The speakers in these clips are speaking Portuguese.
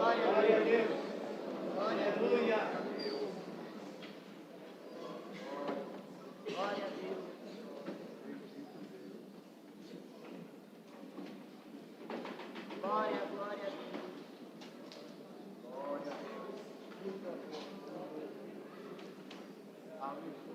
Glória a Deus. Aleluia. Glória a Deus. Glória, glória a Deus. Glória a Deus. Amém.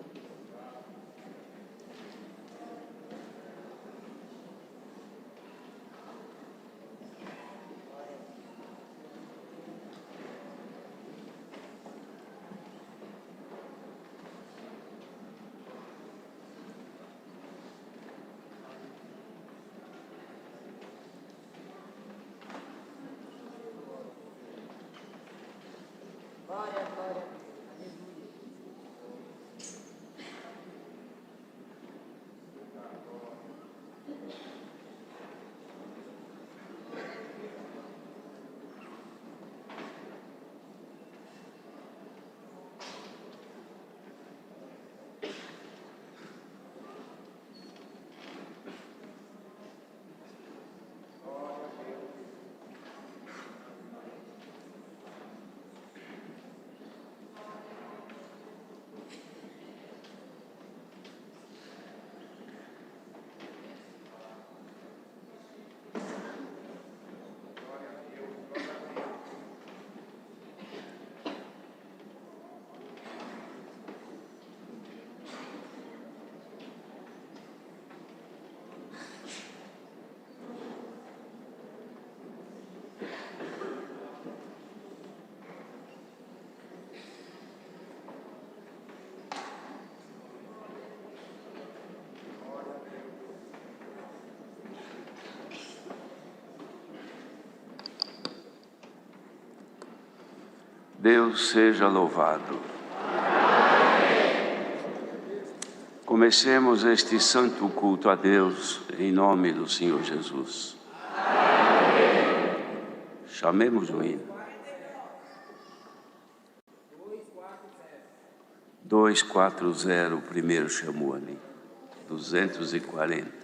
Glória, glória. Aleluia. Deus seja louvado. Comecemos este santo culto a Deus em nome do Senhor Jesus. Chamemos o hino. 240, o primeiro chamou ali. 240.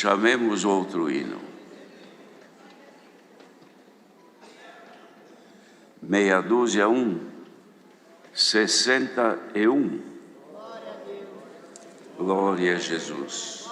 chamemos outro hino. 61. Glória a Jesus.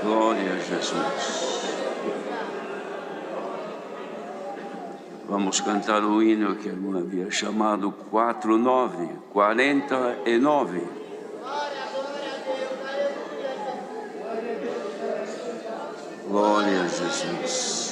Glória a Jesus. Vamos cantar o hino que a irmã havia chamado 49. Glória a Jesus.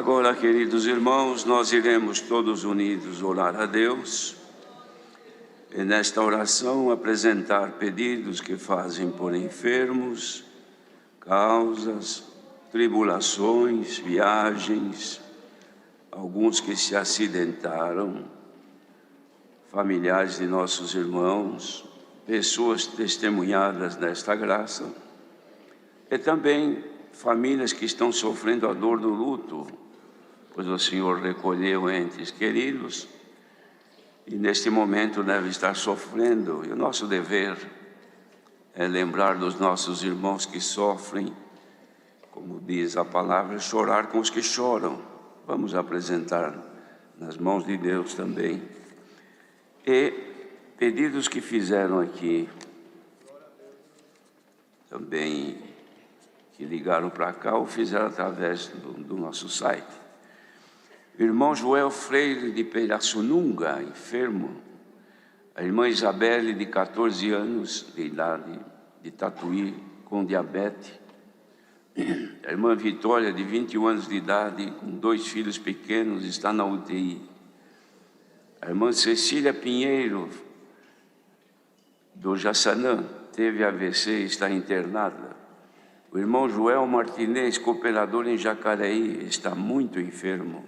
Agora, queridos irmãos, nós iremos todos unidos orar a Deus e nesta oração apresentar pedidos que fazem por enfermos, causas, tribulações, viagens, alguns que se acidentaram, familiares de nossos irmãos, pessoas testemunhadas nesta graça e também famílias que estão sofrendo a dor do luto, pois o Senhor recolheu entes queridos e neste momento deve estar sofrendo. E o nosso dever é lembrar dos nossos irmãos que sofrem, como diz a palavra, chorar com os que choram. Vamos apresentar nas mãos de Deus também. E pedidos que fizeram aqui, também que ligaram para cá ou fizeram através do nosso site. Irmão Joel Freire de Pirassununga, enfermo. A irmã Isabelle, de 14 anos de idade, de Tatuí, com diabetes. A irmã Vitória, de 21 anos de idade, com 2 filhos pequenos, está na UTI. A irmã Cecília Pinheiro, do Jaçanã, teve AVC e está internada. O irmão Joel Martinez, cooperador em Jacareí, está muito enfermo.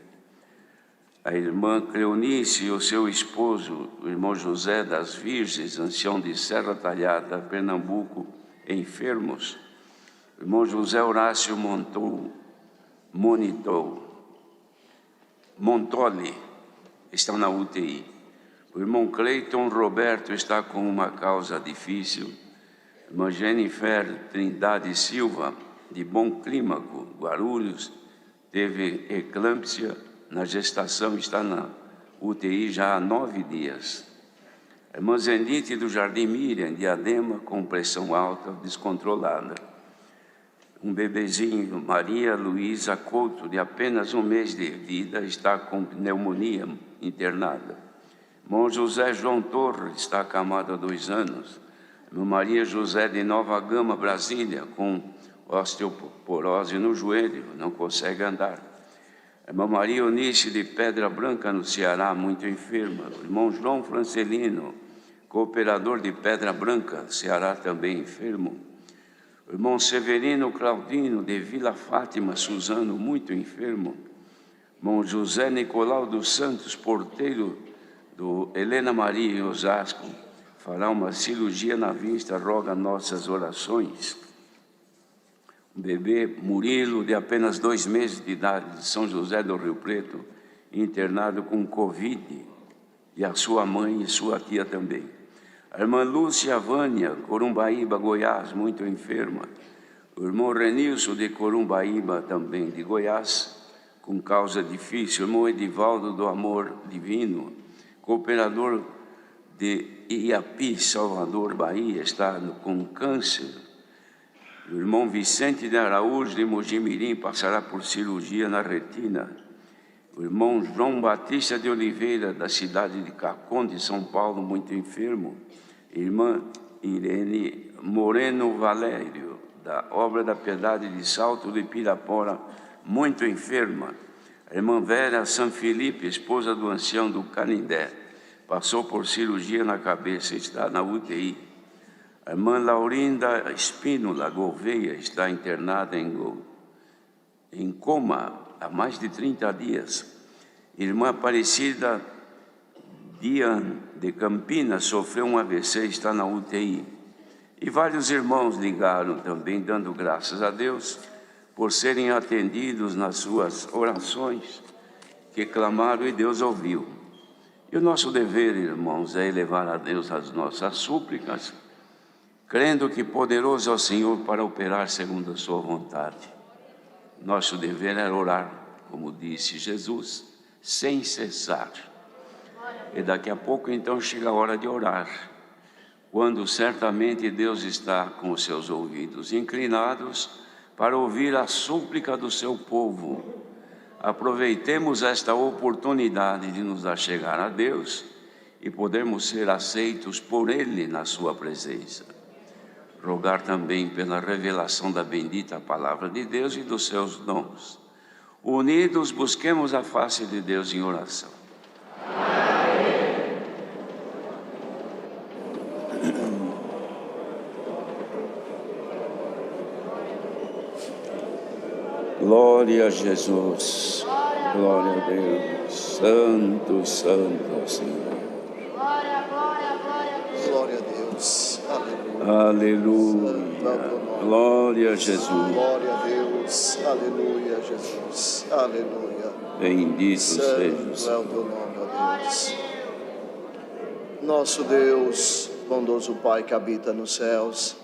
A irmã Cleonice e o seu esposo, o irmão José das Virgens, ancião de Serra Talhada, Pernambuco, enfermos. O irmão José Horácio Montoli está na UTI. O irmão Cleiton Roberto está com uma causa difícil. A irmã Jennifer Trindade Silva, de Bom Clímaco, Guarulhos, teve eclâmpsia na gestação, está na UTI já há 9 dias. A irmã Zenite do Jardim Miriam, Diadema, com pressão alta, descontrolada. Um bebezinho, Maria Luísa Couto, de apenas 1 mês de vida, está com pneumonia internada. Irmão José João Torres está acamado há 2 anos. Irmã Maria José de Nova Gama, Brasília, com osteoporose no joelho, não consegue andar. Irmã Maria Eunice de Pedra Branca, no Ceará, muito enferma. O irmão João Francelino, cooperador de Pedra Branca, Ceará, também enfermo. O irmão Severino Claudino, de Vila Fátima, Suzano, muito enfermo. O irmão José Nicolau dos Santos, porteiro do Helena Maria, em Osasco, fará uma cirurgia na vista, roga nossas orações. O bebê Murilo, de apenas 2 meses de idade, de São José do Rio Preto, internado com Covid, e a sua mãe e sua tia também. A irmã Lúcia Vânia, Corumbaíba, Goiás, muito enferma. O irmão Renilson, de Corumbaíba, também de Goiás, com causa difícil. O irmão Edivaldo, do Amor Divino, cooperador de Iapi, Salvador, Bahia, está com câncer. O irmão Vicente de Araújo, de Mojimirim, passará por cirurgia na retina. O irmão João Batista de Oliveira, da cidade de Cacon, de São Paulo, muito enfermo. Irmã Irene Moreno Valério, da Obra da Piedade de Salto de Pirapora, muito enferma. A irmã Vera San Felipe, esposa do ancião do Canindé, passou por cirurgia na cabeça, está na UTI. A irmã Laurinda Espínola Gouveia está internada em coma há mais de 30 dias. Irmã Aparecida Dian de Campinas sofreu um AVC, está na UTI. E vários irmãos ligaram também, dando graças a Deus por serem atendidos nas suas orações, que clamaram e Deus ouviu. E o nosso dever, irmãos, é elevar a Deus as nossas súplicas, crendo que poderoso é o Senhor para operar segundo a sua vontade. Nosso dever é orar, como disse Jesus, sem cessar. E daqui a pouco então chega a hora de orar, quando certamente Deus está com os seus ouvidos inclinados para ouvir a súplica do seu povo. Aproveitemos esta oportunidade de nos achegar a Deus e podermos ser aceitos por Ele na sua presença. Rogar também pela revelação da bendita palavra de Deus e dos seus dons. Unidos, busquemos a face de Deus em oração. Glória a Jesus, glória a Deus, santo, santo Senhor. Glória, glória, glória a Deus. Glória a Deus. Aleluia. Aleluia. Glória a Jesus. Glória a Deus. Aleluia, Jesus. Aleluia. Bendito seja o Santo é o Senhor. teu nome, ó Glória a Deus. Deus. Nosso Deus, bondoso Pai que habita nos céus,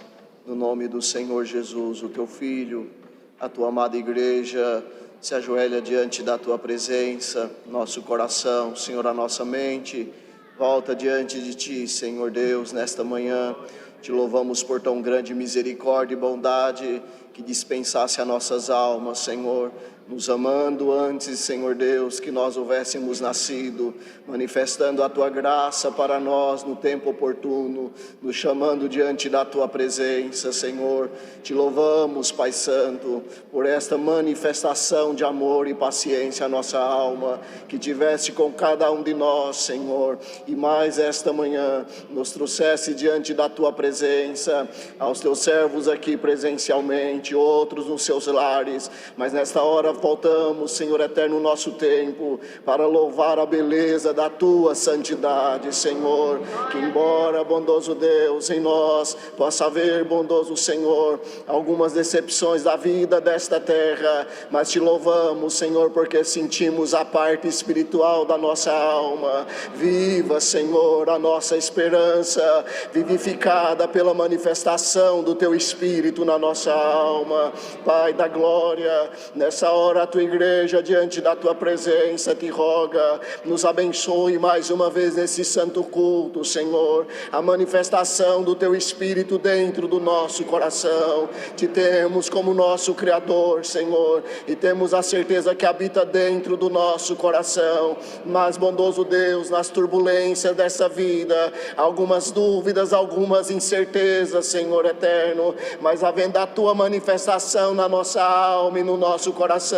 no nome do Senhor Jesus, o teu Filho, a tua amada igreja se ajoelha diante da tua presença, nosso coração, Senhor, a nossa mente volta diante de ti, Senhor Deus, nesta manhã. Te louvamos por tão grande misericórdia e bondade que dispensasse a nossas almas, Senhor, nos amando antes, Senhor Deus, que nós houvéssemos nascido, manifestando a tua graça para nós no tempo oportuno, nos chamando diante da tua presença, Senhor. Te louvamos, Pai Santo, por esta manifestação de amor e paciência à nossa alma, que tiveste com cada um de nós, Senhor, e mais esta manhã nos trouxesse diante da tua presença, aos teus servos aqui presencialmente, outros nos seus lares, mas nesta hora voltamos, Senhor eterno, o nosso tempo para louvar a beleza da tua santidade, Senhor. Que embora, bondoso Deus, em nós possa haver, bondoso Senhor, algumas decepções da vida desta terra, mas te louvamos, Senhor, porque sentimos a parte espiritual da nossa alma viva, Senhor, a nossa esperança vivificada pela manifestação do teu Espírito na nossa alma. Pai da glória, nessa hora a tua igreja diante da tua presença te roga, nos abençoe mais uma vez nesse santo culto, Senhor, a manifestação do teu Espírito dentro do nosso coração. Te temos como nosso Criador, Senhor, e temos a certeza que habita dentro do nosso coração. Mas, bondoso Deus, nas turbulências dessa vida, algumas dúvidas, algumas incertezas, Senhor eterno, mas havendo a tua manifestação na nossa alma e no nosso coração,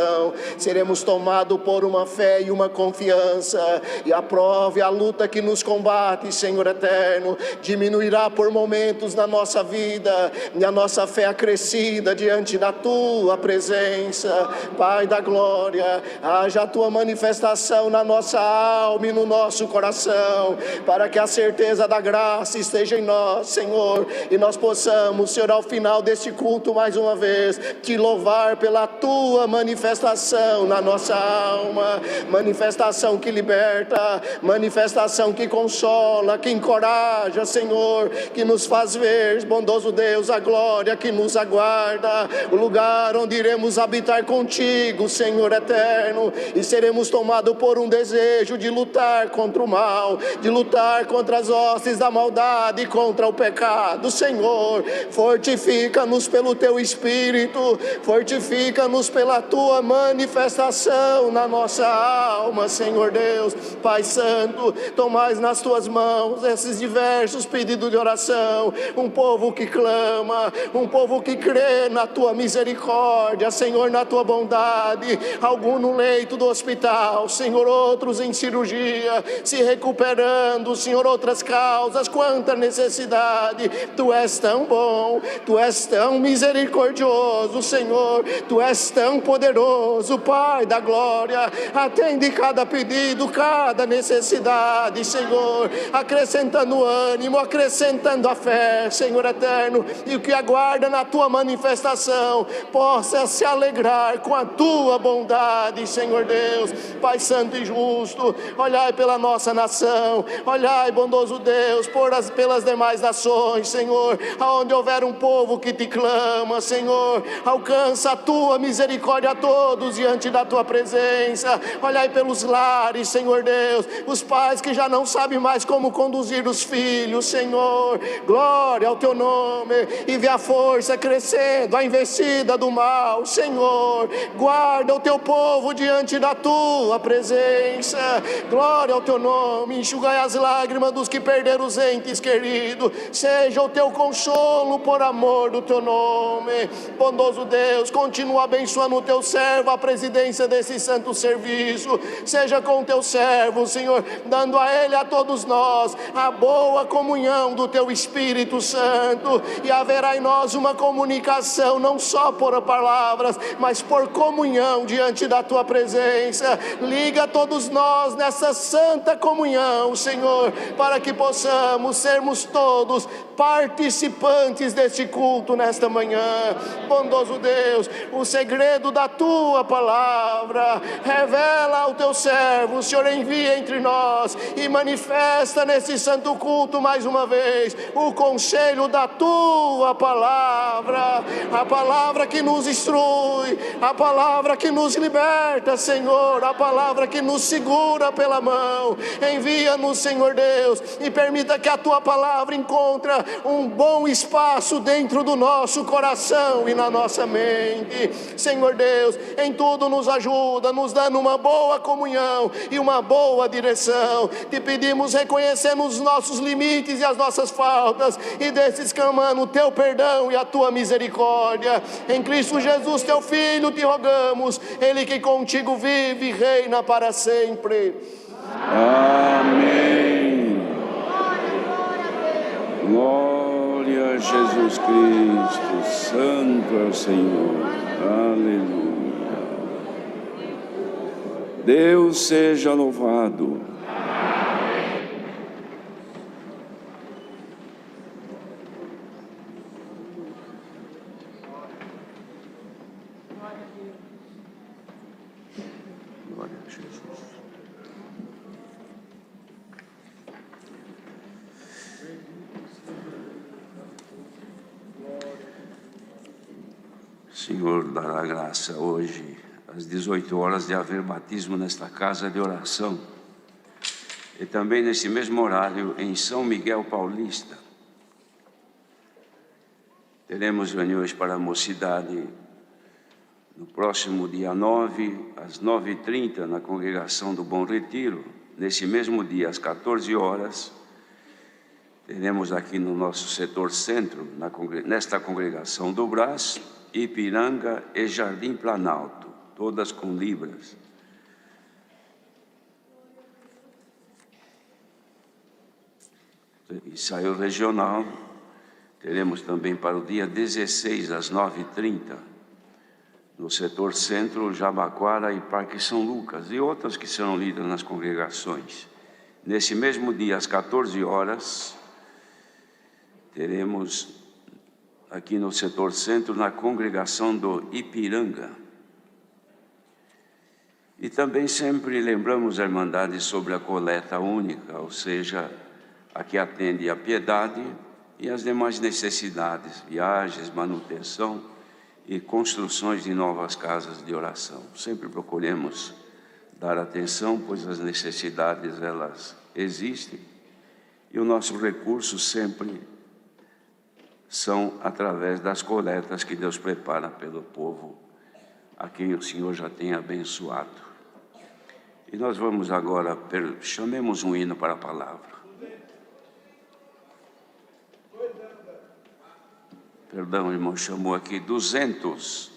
seremos tomados por uma fé e uma confiança, e a prova e a luta que nos combate, Senhor eterno, diminuirá por momentos na nossa vida, e a nossa fé acrescida diante da tua presença. Pai da glória, haja a tua manifestação na nossa alma e no nosso coração, para que a certeza da graça esteja em nós, Senhor, e nós possamos, Senhor, ao final deste culto mais uma vez, te louvar pela tua manifestação na nossa alma, manifestação que liberta, manifestação que consola, que encoraja, Senhor, que nos faz ver, bondoso Deus, a glória que nos aguarda, o lugar onde iremos habitar contigo, Senhor eterno, e seremos tomados por um desejo de lutar contra o mal, de lutar contra as hostes da maldade, contra o pecado. Senhor, fortifica-nos pelo teu Espírito, fortifica-nos pela tua manifestação na nossa alma, Senhor Deus. Pai Santo, tomais nas tuas mãos esses diversos pedidos de oração, um povo que clama, um povo que crê na tua misericórdia, Senhor, na tua bondade, algum no leito do hospital, Senhor, outros em cirurgia, se recuperando, Senhor, outras causas, quanta necessidade. Tu és tão bom, tu és tão misericordioso, Senhor, tu és tão poderoso, Pai da glória. Atende cada pedido, cada necessidade, Senhor, acrescentando ânimo, acrescentando a fé, Senhor eterno, e o que aguarda na tua manifestação possa se alegrar com a tua bondade, Senhor Deus. Pai santo e justo, olhai pela nossa nação, olhai, bondoso Deus, pelas demais nações, Senhor, aonde houver um povo que te clama, Senhor, alcança a tua misericórdia a todos diante da tua presença. Olhai pelos lares, Senhor Deus, os pais que já não sabem mais como conduzir os filhos, Senhor, glória ao teu nome, e vê a força crescendo, a investida do mal, Senhor, guarda o teu povo diante da tua presença, glória ao teu nome, enxugai as lágrimas dos que perderam os entes queridos, seja o teu consolo por amor do teu nome. Bondoso Deus, continua abençoando o teu servo servo à presidência desse santo serviço. Seja com teu servo, Senhor, dando a ele, a todos nós, a boa comunhão do teu Espírito Santo, e haverá em nós uma comunicação, não só por palavras, mas por comunhão diante da tua presença. Liga todos nós nessa santa comunhão, Senhor, para que possamos sermos todos participantes deste culto nesta manhã. Bondoso Deus, o segredo da tua palavra, revela ao teu servo, o Senhor envia entre nós e manifesta nesse santo culto mais uma vez o conselho da tua palavra, a palavra que nos instrui, a palavra que nos liberta, Senhor, a palavra que nos segura pela mão. Envia-nos, Senhor Deus, e permita que a tua palavra encontre um bom espaço dentro do nosso coração e na nossa mente. Senhor Deus, em tudo nos ajuda, nos dando uma boa comunhão e uma boa direção. Te pedimos, reconhecendo os nossos limites e as nossas faltas, e desses clamando o teu perdão e a tua misericórdia. Em Cristo Jesus, teu Filho, te rogamos, Ele que contigo vive e reina para sempre. Amém. Glória a Jesus Cristo, santo é o Senhor. Aleluia. Deus seja louvado. Glória a Jesus. Senhor, dará graça hoje, às 18 horas, de haver batismo nesta casa de oração. E também nesse mesmo horário, em São Miguel Paulista, teremos reuniões para a mocidade no próximo dia 9, às 9h30, na congregação do Bom Retiro. Nesse mesmo dia, às 14 horas, teremos aqui no nosso setor centro, nesta congregação do Brás, Ipiranga e Jardim Planalto, todas com libras. Ensaio regional, teremos também para o dia 16, às 9h30, no setor centro, Jabaquara e Parque São Lucas, e outras que serão lidas nas congregações. Nesse mesmo dia, às 14 horas, teremos aqui no setor centro, na congregação do Ipiranga. E também sempre lembramos a Irmandade sobre a coleta única, ou seja, a que atende a piedade e as demais necessidades, viagens, manutenção e construções de novas casas de oração. Sempre procuremos dar atenção, pois as necessidades, elas existem, e o nosso recurso sempre são através das coletas que Deus prepara pelo povo, a quem o Senhor já tem abençoado. E nós vamos agora, chamemos um hino para a palavra. Perdão, irmão, chamou aqui 200.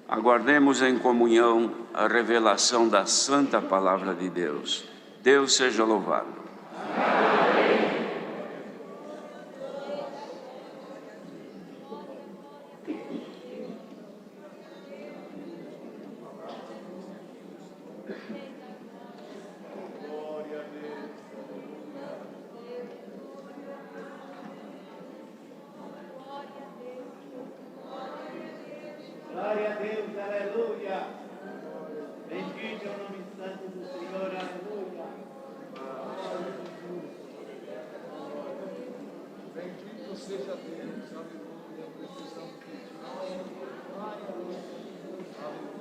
Aguardemos em comunhão a revelação da Santa Palavra de Deus. Deus seja louvado. Glória a Deus, aleluia. Bendito é o nome santo do Senhor, aleluia. Bendito seja Deus, aleluia. Precisamos de ti. Glória a Deus. Aleluia.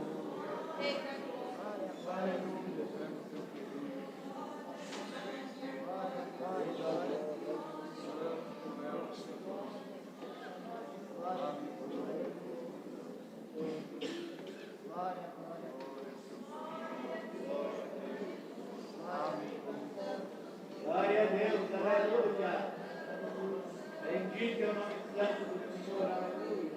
Aleluia. Glória a Deus, aleluia. Bendito é o nome santo do Senhor, aleluia.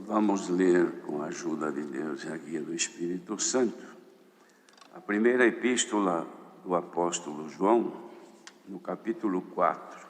Vamos ler com a ajuda de Deus e a guia do Espírito Santo a primeira epístola do apóstolo João, no capítulo 4.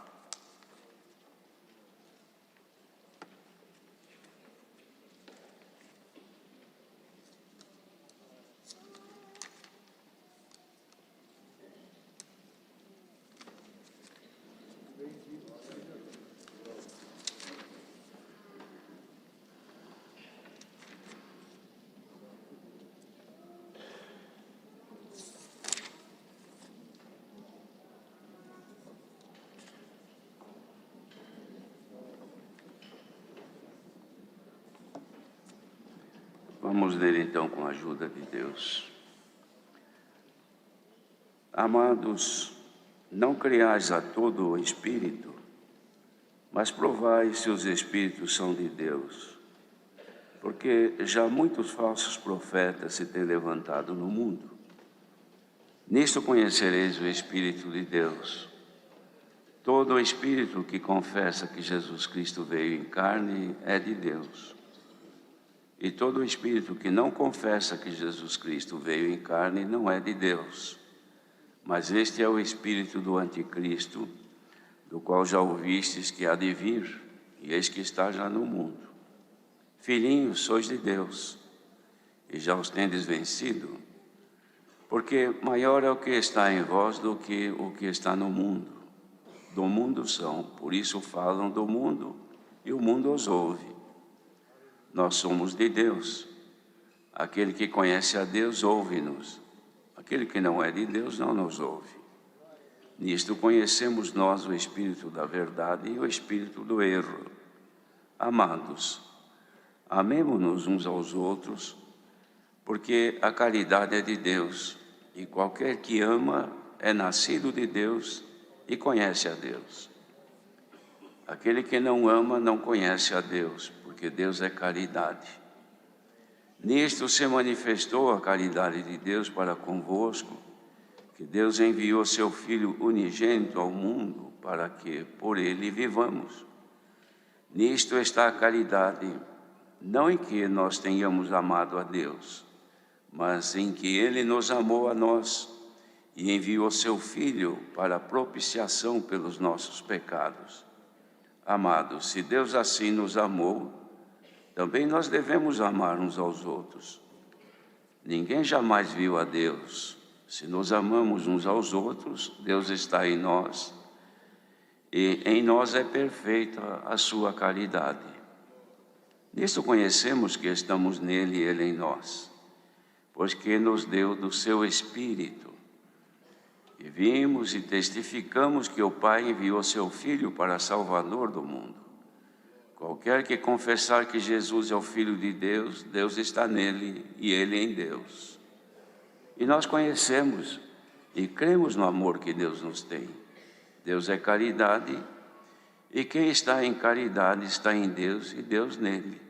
Vamos ler então com a ajuda de Deus. Amados, não creais a todo o Espírito, mas provai se os Espíritos são de Deus, porque já muitos falsos profetas se têm levantado no mundo. Nisto conhecereis o Espírito de Deus. Todo o Espírito que confessa que Jesus Cristo veio em carne é de Deus. E todo o Espírito que não confessa que Jesus Cristo veio em carne não é de Deus. Mas este é o Espírito do Anticristo, do qual já ouvistes que há de vir, e eis que está já no mundo. Filhinhos, sois de Deus, e já os tendes vencido, porque maior é o que está em vós do que o que está no mundo. Do mundo são, por isso falam do mundo, e o mundo os ouve. Nós somos de Deus. Aquele que conhece a Deus, ouve-nos. Aquele que não é de Deus, não nos ouve. Nisto conhecemos nós o Espírito da verdade e o Espírito do erro. Amados, amemo-nos uns aos outros, porque a caridade é de Deus, e qualquer que ama é nascido de Deus e conhece a Deus. Aquele que não ama não conhece a Deus, porque Deus é caridade. Nisto se manifestou a caridade de Deus para convosco, que Deus enviou seu Filho unigênito ao mundo para que por ele vivamos. Nisto está a caridade, não em que nós tenhamos amado a Deus, mas em que ele nos amou a nós e enviou seu Filho para a propiciação pelos nossos pecados. Amados, se Deus assim nos amou, também nós devemos amar uns aos outros. Ninguém jamais viu a Deus. Se nos amamos uns aos outros, Deus está em nós, e em nós é perfeita a sua caridade. Nisto conhecemos que estamos nele e ele em nós, pois que nos deu do seu Espírito. E vimos e testificamos que o Pai enviou seu Filho para Salvador do mundo. Qualquer que confessar que Jesus é o Filho de Deus, Deus está nele e ele em Deus. E nós conhecemos e cremos no amor que Deus nos tem. Deus é caridade e quem está em caridade está em Deus e Deus nele.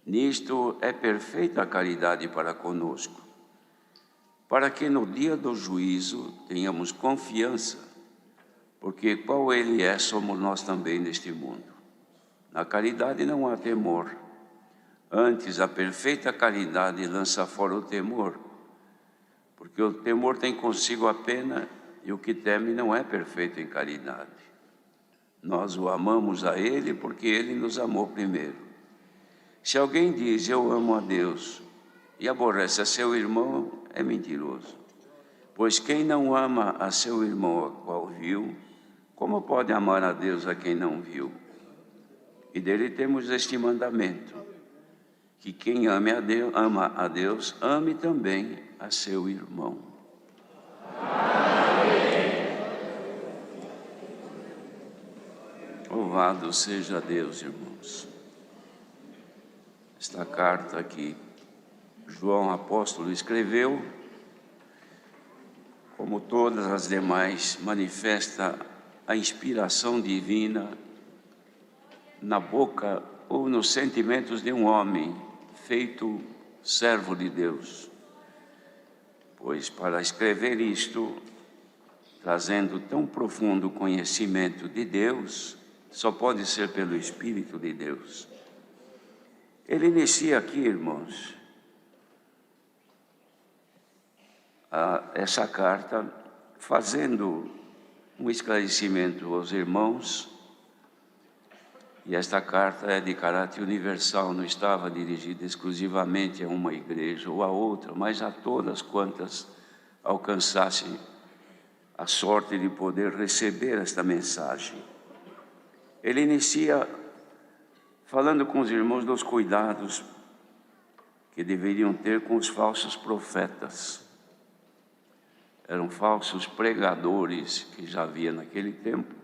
Nisto é perfeita a caridade para conosco, para que no dia do juízo tenhamos confiança, porque qual Ele é, somos nós também neste mundo. Na caridade não há temor, antes a perfeita caridade lança fora o temor, porque o temor tem consigo a pena e o que teme não é perfeito em caridade. Nós o amamos a Ele porque Ele nos amou primeiro. Se alguém diz, eu amo a Deus, e aborrece a seu irmão, é mentiroso. Pois quem não ama a seu irmão, a qual viu, como pode amar a Deus a quem não viu? E dele temos este mandamento, que quem ama a Deus, ame também a seu irmão. Louvado seja Deus, irmãos. Esta carta que João apóstolo escreveu, como todas as demais, manifesta a inspiração divina na boca ou nos sentimentos de um homem feito servo de Deus. Pois para escrever isto, trazendo tão profundo conhecimento de Deus, só pode ser pelo Espírito de Deus. Ele inicia aqui, irmãos, essa carta fazendo um esclarecimento aos irmãos, e esta carta é de caráter universal, não estava dirigida exclusivamente a uma igreja ou a outra, mas a todas quantas alcançassem a sorte de poder receber esta mensagem. Ele inicia falando com os irmãos dos cuidados que deveriam ter com os falsos profetas. Eram falsos pregadores que já havia naquele tempo,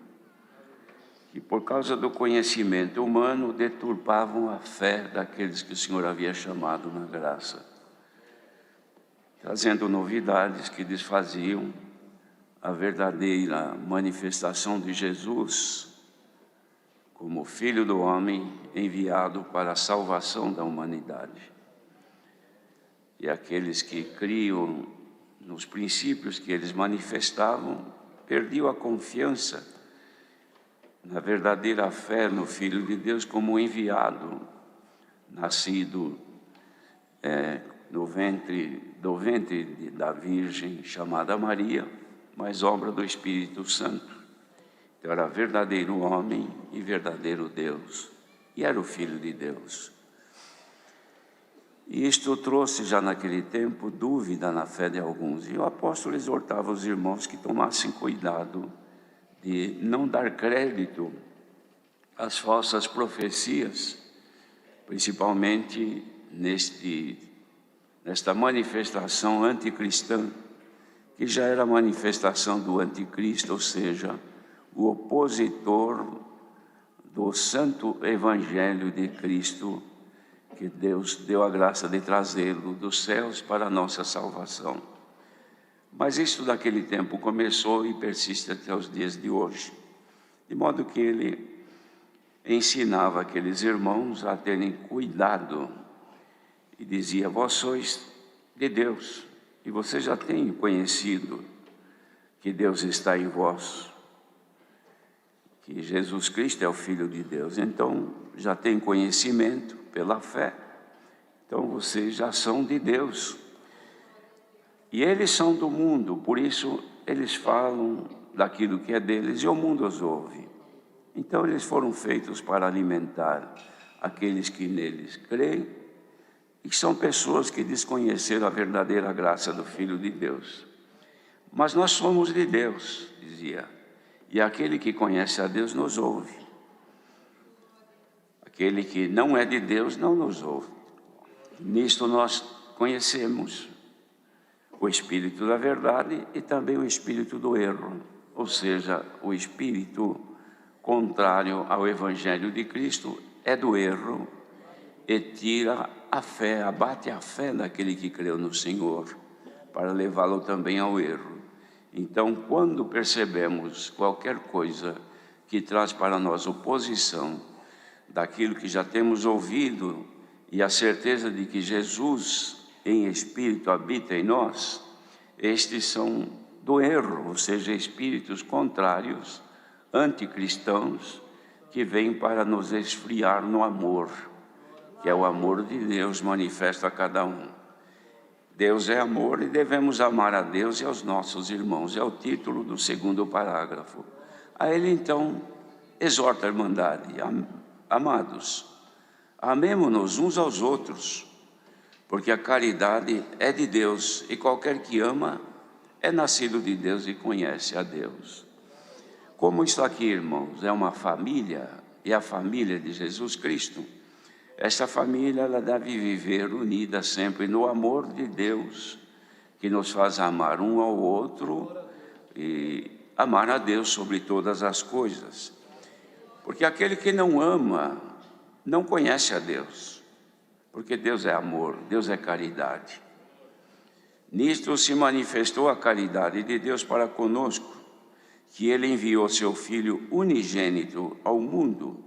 que por causa do conhecimento humano deturpavam a fé daqueles que o Senhor havia chamado na graça, trazendo novidades que desfaziam a verdadeira manifestação de Jesus como Filho do homem enviado para a salvação da humanidade. E aqueles que criam nos princípios que eles manifestavam perdiam a confiança na verdadeira fé no Filho de Deus como enviado, nascido do ventre da Virgem chamada Maria, mas obra do Espírito Santo. Então era verdadeiro homem e verdadeiro Deus, e era o Filho de Deus. E isto trouxe já naquele tempo dúvida na fé de alguns, e o apóstolo exortava os irmãos que tomassem cuidado de não dar crédito às falsas profecias, principalmente nesta manifestação anticristã, que já era a manifestação do anticristo, ou seja, o opositor do santo evangelho de Cristo, que Deus deu a graça de trazê-lo dos céus para a nossa salvação. Mas isso daquele tempo começou e persiste até os dias de hoje, de modo que ele ensinava aqueles irmãos a terem cuidado e dizia: vós sois de Deus e vocês já têm conhecido que Deus está em vós, que Jesus Cristo é o Filho de Deus, então já tem conhecimento pela fé, então vocês já são de Deus. E eles são do mundo, por isso eles falam daquilo que é deles e o mundo os ouve. Então eles foram feitos para alimentar aqueles que neles creem, e que são pessoas que desconheceram a verdadeira graça do Filho de Deus. Mas nós somos de Deus, dizia, e aquele que conhece a Deus nos ouve. Aquele que não é de Deus não nos ouve. Nisto nós conhecemos o espírito da verdade e também o espírito do erro, ou seja, o espírito contrário ao Evangelho de Cristo, é do erro e tira a fé, abate a fé daquele que creu no Senhor, para levá-lo também ao erro. Então, quando percebemos qualquer coisa que traz para nós oposição daquilo que já temos ouvido e a certeza de que Jesus em espírito habita em nós, estes são do erro, ou seja, espíritos contrários, anticristãos, que vêm para nos esfriar no amor, que é o amor de Deus manifesto a cada um. Deus é amor e devemos amar a Deus e aos nossos irmãos. É o título do segundo parágrafo. A ele então exorta a irmandade: amados, amemo-nos uns aos outros, porque a caridade é de Deus e qualquer que ama é nascido de Deus e conhece a Deus. Como isso aqui, irmãos, é uma família, e a família de Jesus Cristo, esta família ela deve viver unida sempre no amor de Deus, que nos faz amar um ao outro e amar a Deus sobre todas as coisas. Porque aquele que não ama, não conhece a Deus, porque Deus é amor, Deus é caridade. Nisto se manifestou a caridade de Deus para conosco, que Ele enviou seu Filho unigênito ao mundo,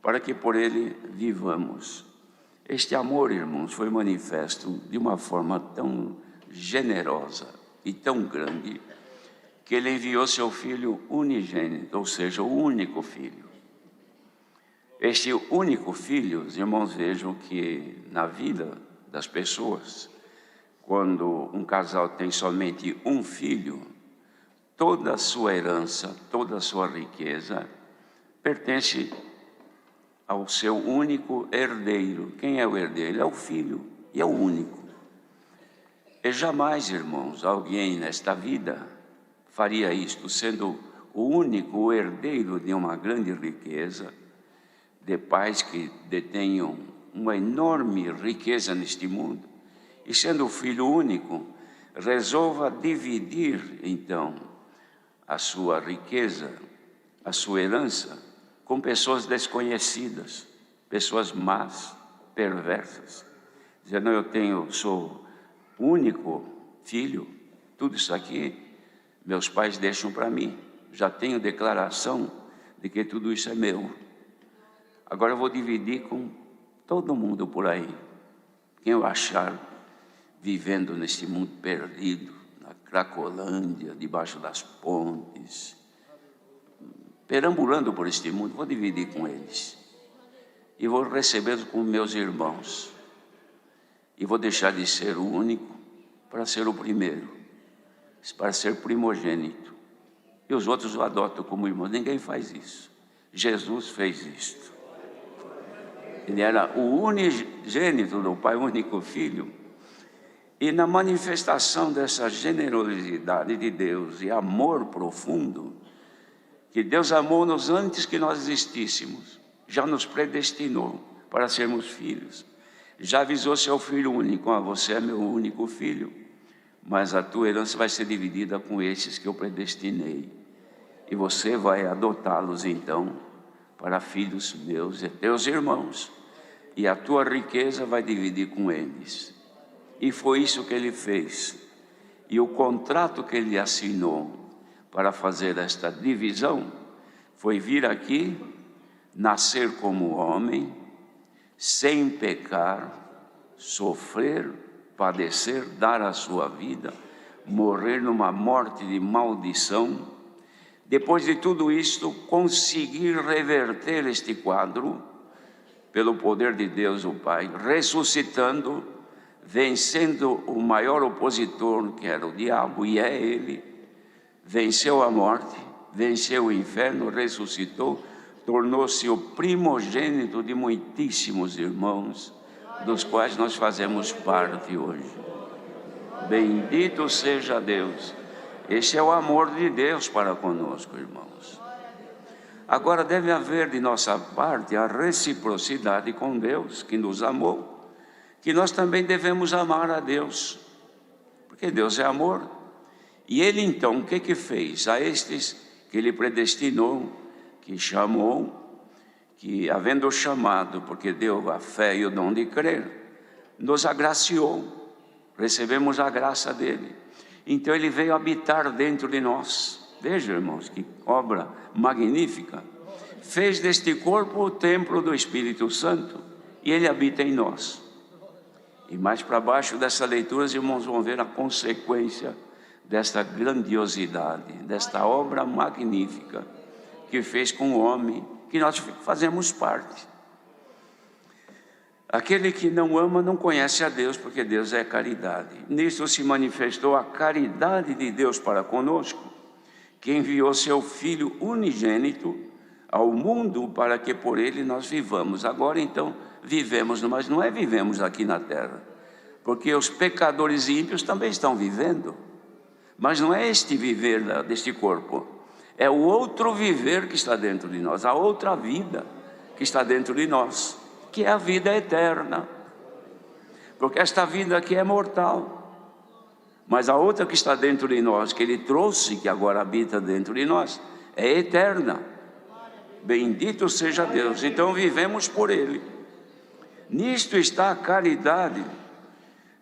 para que por Ele vivamos. Este amor, irmãos, foi manifesto de uma forma tão generosa e tão grande, que Ele enviou seu Filho unigênito, ou seja, o único Filho. Este único Filho, os irmãos, vejam que na vida das pessoas, quando um casal tem somente um filho, toda a sua herança, toda a sua riqueza pertence ao seu único herdeiro. Quem é o herdeiro? É o filho, e é o único. E jamais, irmãos, alguém nesta vida faria isto, sendo o único herdeiro de uma grande riqueza, de pais que detenham uma enorme riqueza neste mundo, e sendo o filho único, resolva dividir, então, a sua riqueza, a sua herança, com pessoas desconhecidas, pessoas más, perversas, dizendo: sou o único filho, tudo isso aqui meus pais deixam para mim, já tenho declaração de que tudo isso é meu, agora eu vou dividir com todo mundo por aí, quem eu achar vivendo nesse mundo perdido, na Cracolândia, debaixo das pontes, perambulando por este mundo, vou dividir com eles, e vou recebê-los como meus irmãos, e vou deixar de ser o único para ser o primeiro, para ser primogênito, e os outros o adotam como irmão. Ninguém faz isso. Jesus fez isto. Ele era o unigênito do Pai, o único Filho, e na manifestação dessa generosidade de Deus e amor profundo, que Deus amou-nos antes que nós existíssemos, já nos predestinou para sermos filhos, já avisou seu Filho único: você é meu único filho, mas a tua herança vai ser dividida com esses que eu predestinei, e você vai adotá-los então para filhos meus e teus irmãos, e a tua riqueza vai dividir com eles. E foi isso que ele fez. E o contrato que ele assinou para fazer esta divisão foi vir aqui, nascer como homem, sem pecar, sofrer, padecer, dar a sua vida, morrer numa morte de maldição. Depois de tudo isto, conseguir reverter este quadro, pelo poder de Deus o Pai, ressuscitando, vencendo o maior opositor, que era o diabo, e é ele, venceu a morte, venceu o inferno, ressuscitou, tornou-se o primogênito de muitíssimos irmãos, dos quais nós fazemos parte hoje. Bendito seja Deus. Esse é o amor de Deus para conosco, irmãos. Agora deve haver de nossa parte a reciprocidade com Deus, que nos amou, que nós também devemos amar a Deus, porque Deus é amor. E Ele então, o que fez? A estes que Ele predestinou, que chamou, que havendo chamado, porque deu a fé e o dom de crer, nos agraciou, recebemos a graça dele. Então ele veio habitar dentro de nós. Veja, irmãos, que obra magnífica. Fez deste corpo o templo do Espírito Santo e ele habita em nós. E mais para baixo dessa leitura, os irmãos vão ver a consequência desta grandiosidade, desta obra magnífica que fez com o homem, que nós fazemos parte. Aquele que não ama não conhece a Deus, porque Deus é caridade. Nisso se manifestou a caridade de Deus para conosco, que enviou seu Filho unigênito ao mundo para que por ele nós vivamos. Agora então vivemos, mas não é vivemos aqui na terra, porque os pecadores e ímpios também estão vivendo, mas não é este viver deste corpo, é o outro viver que está dentro de nós, a outra vida que está dentro de nós, que é a vida eterna, porque esta vida aqui é mortal, mas a outra que está dentro de nós, que ele trouxe, que agora habita dentro de nós, é eterna. Bendito seja Deus. Então vivemos por ele. Nisto está a caridade,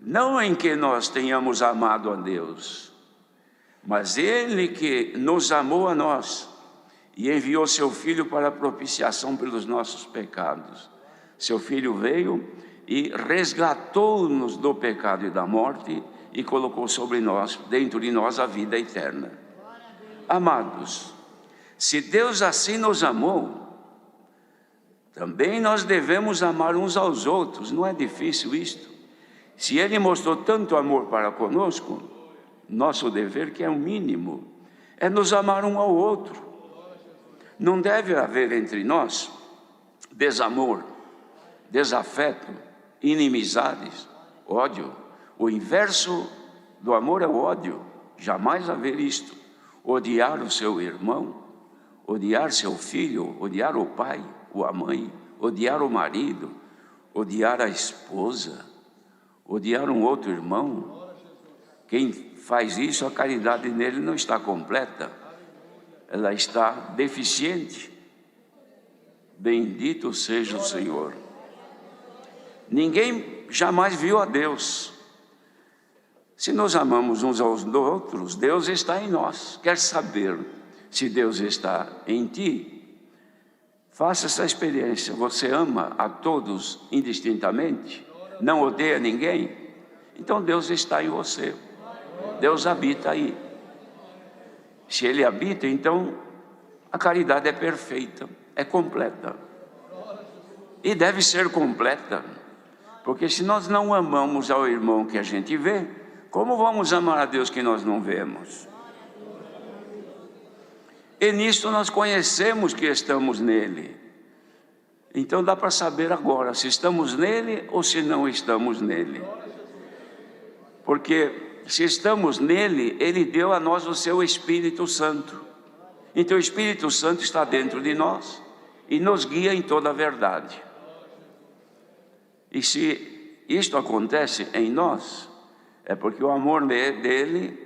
não em que nós tenhamos amado a Deus, mas ele que nos amou a nós e enviou seu Filho para a propiciação pelos nossos pecados. Seu Filho veio e resgatou-nos do pecado e da morte e colocou sobre nós, dentro de nós, a vida eterna. Amados, se Deus assim nos amou, também nós devemos amar uns aos outros. Não é difícil isto? Se Ele mostrou tanto amor para conosco, nosso dever, que é o mínimo, é nos amar um ao outro. Não deve haver entre nós desamor, desafeto, inimizades, ódio. O inverso do amor é o ódio. Jamais haver isto. Odiar o seu irmão, odiar seu filho, odiar o pai, ou a mãe, odiar o marido, odiar a esposa, odiar um outro irmão. Quem faz isso, a caridade nele não está completa, ela está deficiente. Bendito seja o Senhor. Ninguém jamais viu a Deus. Se nós amamos uns aos outros, Deus está em nós. Quer saber se Deus está em ti? Faça essa experiência. Você ama a todos indistintamente? Não odeia ninguém? Então Deus está em você. Deus habita aí. Se Ele habita, então a caridade é perfeita, é completa. E deve ser completa. Porque se nós não amamos ao irmão que a gente vê, como vamos amar a Deus que nós não vemos? E nisto nós conhecemos que estamos nele. Então dá para saber agora se estamos nele ou se não estamos nele. Porque se estamos nele, ele deu a nós o seu Espírito Santo. Então o Espírito Santo está dentro de nós e nos guia em toda a verdade. E se isto acontece em nós, é porque o amor dele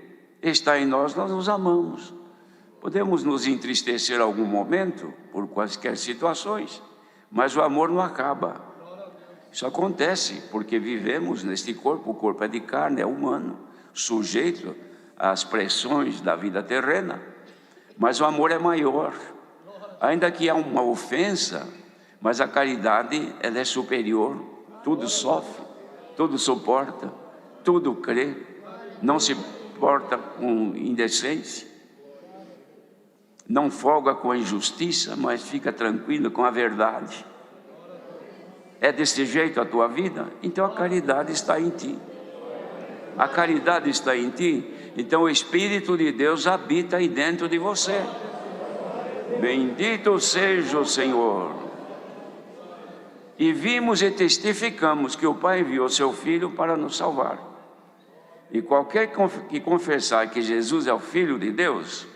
está em nós, nós nos amamos. Podemos nos entristecer algum momento, por quaisquer situações, mas o amor não acaba. Isso acontece porque vivemos neste corpo, o corpo é de carne, é humano, sujeito às pressões da vida terrena, mas o amor é maior. Ainda que há uma ofensa, mas a caridade ela é superior. Tudo sofre, tudo suporta, tudo crê, não se porta com indecência, não folga com a injustiça, mas fica tranquilo com a verdade. É desse jeito a tua vida? Então a caridade está em ti. A caridade está em ti, então o Espírito de Deus habita aí dentro de você. Bendito seja o Senhor. E vimos e testificamos que o Pai enviou seu Filho para nos salvar. E qualquer que confessar que Jesus é o Filho de Deus,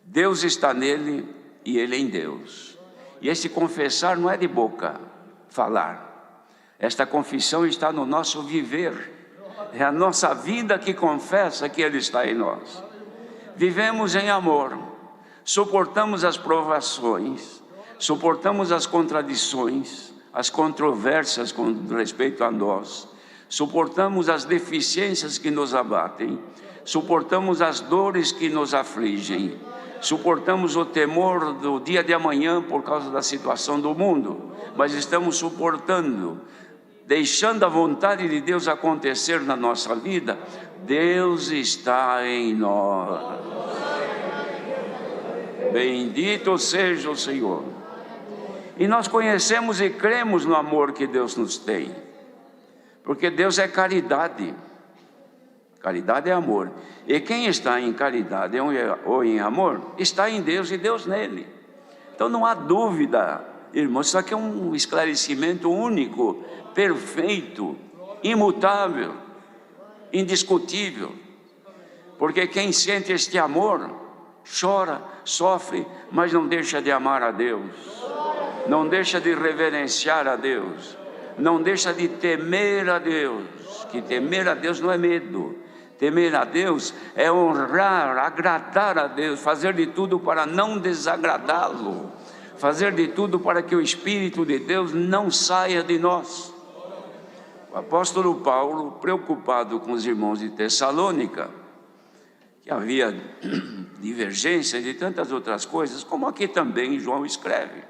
Deus está nele e ele em Deus. E esse confessar não é de boca, falar. Esta confissão está no nosso viver. É a nossa vida que confessa que ele está em nós. Vivemos em amor. suportamos as provações, suportamos as contradições, as controvérsias com respeito a nós, suportamos as deficiências que nos abatem, suportamos as dores que nos afligem, suportamos o temor do dia de amanhã por causa da situação do mundo, mas estamos suportando, deixando a vontade de Deus acontecer na nossa vida. Deus está em nós. Bendito seja o Senhor. E nós conhecemos e cremos no amor que Deus nos tem, porque Deus é caridade. Caridade é amor. E quem está em caridade ou em amor, está em Deus e Deus nele. Então não há dúvida, irmãos, isso aqui é um esclarecimento único, perfeito, imutável, indiscutível. Porque quem sente este amor, chora, sofre, mas não deixa de amar a Deus, não deixa de reverenciar a Deus, não deixa de temer a Deus. Que temer a Deus não é medo. Temer a Deus é honrar, agradar a Deus, fazer de tudo para não desagradá-lo, fazer de tudo para que o Espírito de Deus não saia de nós. O apóstolo Paulo, preocupado com os irmãos de Tessalônica, que havia divergência de tantas outras coisas, como aqui também João escreve,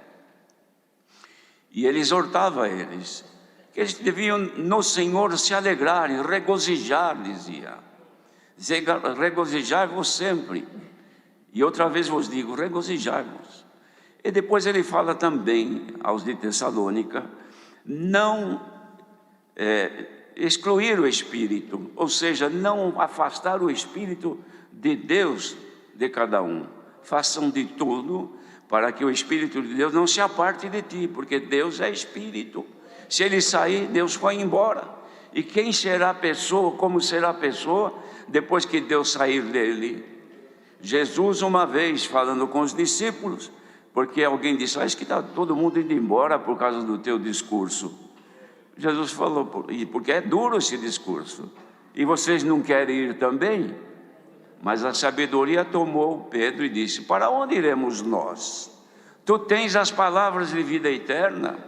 e ele exortava eles, que eles deviam no Senhor se alegrar e regozijar, dizia, regozijar-vos sempre, e outra vez vos digo, regozijar-vos. E depois ele fala também aos de Tessalônica, não excluir o Espírito, ou seja, não afastar o Espírito de Deus de cada um. Façam de tudo para que o Espírito de Deus não se aparte de ti, porque Deus é Espírito. Se ele sair, Deus foi embora. E quem será a pessoa, como será a pessoa, depois que Deus sair dele? Jesus, uma vez, falando com os discípulos, porque alguém disse, acho que está todo mundo indo embora por causa do teu discurso. Jesus falou, porque é duro esse discurso, e vocês não querem ir também? Mas a sabedoria tomou Pedro e disse, para onde iremos nós? Tu tens as palavras de vida eterna.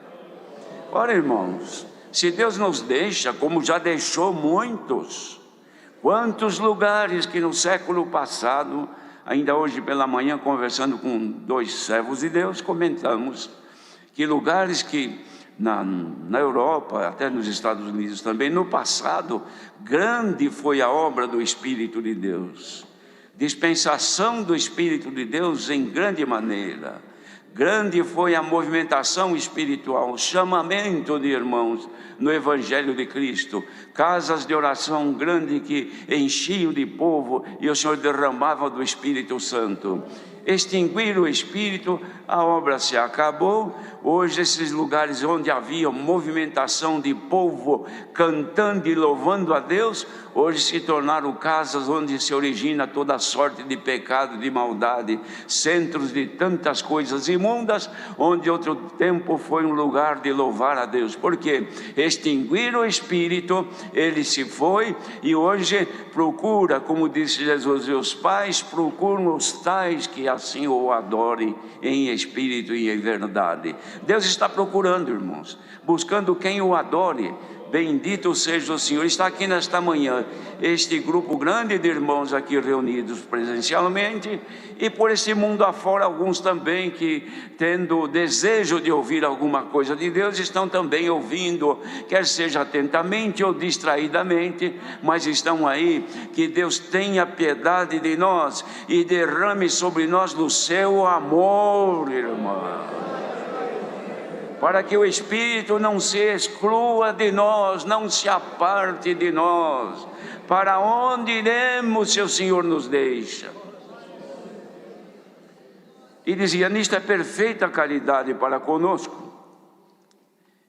Ora, irmãos, se Deus nos deixa, como já deixou muitos, quantos lugares que no século passado, ainda hoje pela manhã, conversando com 2 servos de Deus, comentamos que lugares que na Europa, até nos Estados Unidos também, no passado, grande foi a obra do Espírito de Deus, dispensação do Espírito de Deus em grande maneira. Grande foi a movimentação espiritual, o chamamento de irmãos no Evangelho de Cristo, casas de oração grande que enchiam de povo e o Senhor derramava do Espírito Santo. Extinguir o Espírito, a obra se acabou. Hoje esses lugares onde havia movimentação de povo cantando e louvando a Deus, hoje se tornaram casas onde se origina toda sorte de pecado, de maldade, centros de tantas coisas imundas, onde outro tempo foi um lugar de louvar a Deus. Porque extinguir o Espírito, ele se foi, e hoje procura, como disse Jesus, e os pais procuram os tais que assim o adorem em espírito e em verdade. Deus está procurando, irmãos, buscando quem o adore. Bendito seja o Senhor. Está aqui nesta manhã este grupo grande de irmãos aqui reunidos presencialmente, e por esse mundo afora, alguns também que, tendo desejo de ouvir alguma coisa de Deus, estão também ouvindo, quer seja atentamente ou distraidamente, mas estão aí. Que Deus tenha piedade de nós e derrame sobre nós do seu amor, irmão, para que o Espírito não se exclua de nós, não se aparte de nós. Para onde iremos se o Senhor nos deixa? E dizia, nisto é perfeita caridade para conosco.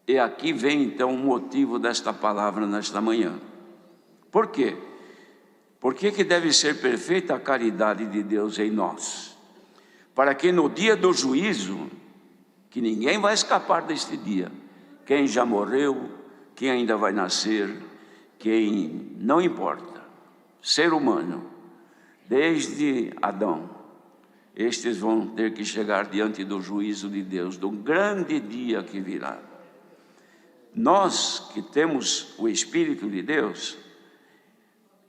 E aqui vem então o motivo desta palavra nesta manhã. Por quê? Por que deve ser perfeita a caridade de Deus em nós? Para que no dia do juízo, que ninguém vai escapar deste dia, quem já morreu, quem ainda vai nascer, quem não importa, ser humano, desde Adão, estes vão ter que chegar diante do juízo de Deus, do grande dia que virá. Nós que temos o Espírito de Deus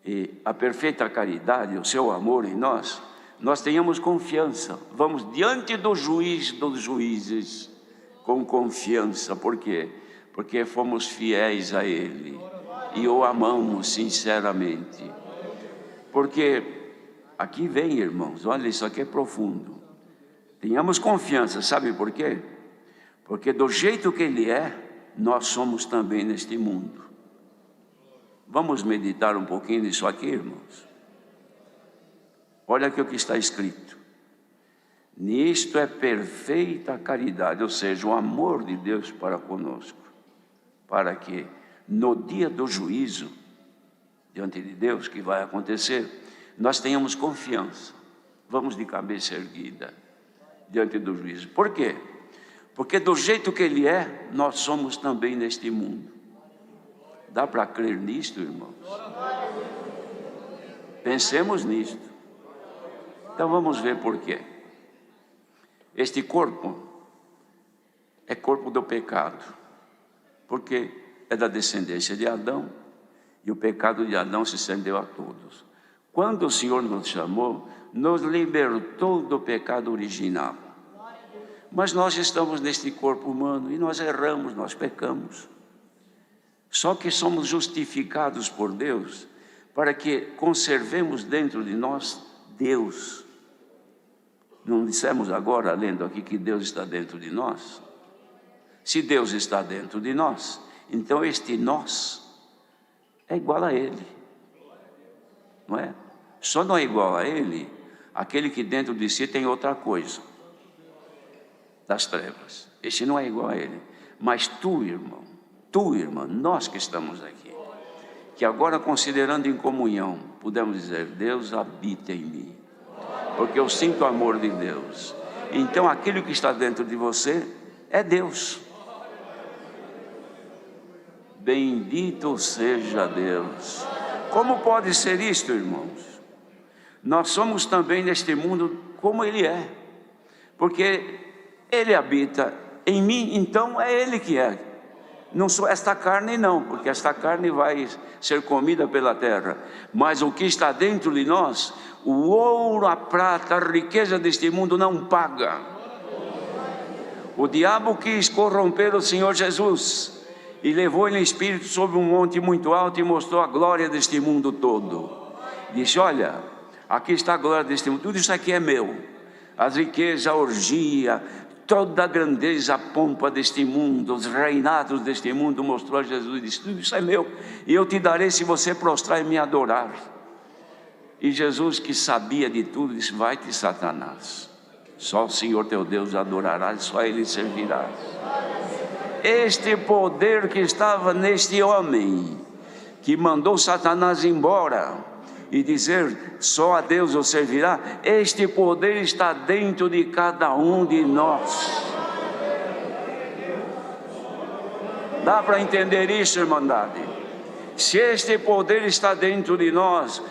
e a perfeita caridade, o seu amor em nós, nós tenhamos confiança, vamos diante do juiz dos juízes com confiança. Por quê? Porque fomos fiéis a Ele e o amamos sinceramente. Porque aqui vem, irmãos, olha, isso aqui é profundo. Tenhamos confiança, sabe por quê? Porque do jeito que Ele é, nós somos também neste mundo. Vamos meditar um pouquinho nisso aqui, irmãos. Olha aqui o que está escrito: nisto é perfeita a caridade, ou seja, o amor de Deus para conosco, para que no dia do juízo, diante de Deus, que vai acontecer, nós tenhamos confiança, vamos de cabeça erguida diante do juízo. Por quê? Porque do jeito que Ele é, nós somos também neste mundo. Dá para crer nisto, irmãos? Pensemos nisto. Então vamos ver por quê. Este corpo é corpo do pecado, porque é da descendência de Adão, e o pecado de Adão se estendeu a todos. Quando o Senhor nos chamou, nos libertou do pecado original. Mas nós estamos neste corpo humano e nós erramos, nós pecamos. Só que somos justificados por Deus para que conservemos dentro de nós Deus. Não dissemos agora, lendo aqui, que Deus está dentro de nós? Se Deus está dentro de nós, então este nós é igual a Ele, não é? Só não é igual a Ele aquele que dentro de si tem outra coisa, das trevas. Este não é igual a Ele. Mas tu, irmã, nós que estamos aqui, que agora, considerando em comunhão, podemos dizer: Deus habita em mim, porque eu sinto o amor de Deus. Então aquilo que está dentro de você é Deus. Bendito seja Deus. Como pode ser isto, irmãos? Nós somos também neste mundo como Ele é, porque Ele habita em mim, então é Ele que é. Não sou esta carne não, porque esta carne vai ser comida pela terra. Mas o que está dentro de nós, o ouro, a prata, a riqueza deste mundo não paga. O diabo quis corromper o Senhor Jesus e levou ele em espírito sobre um monte muito alto e mostrou a glória deste mundo todo. Disse: olha, aqui está a glória deste mundo, tudo isso aqui é meu. As riquezas, a orgia, toda a grandeza, a pompa deste mundo, os reinados deste mundo, mostrou a Jesus e disse: tudo isso é meu, e eu te darei se você prostrar e me adorar. E Jesus, que sabia de tudo, disse: vai-te, Satanás, só o Senhor teu Deus adorarás, só Ele servirás. Este poder que estava neste homem, que mandou Satanás embora e dizer: só a Deus o servirá, este poder está dentro de cada um de nós. Dá para entender isso, irmandade? Se este poder está dentro de nós,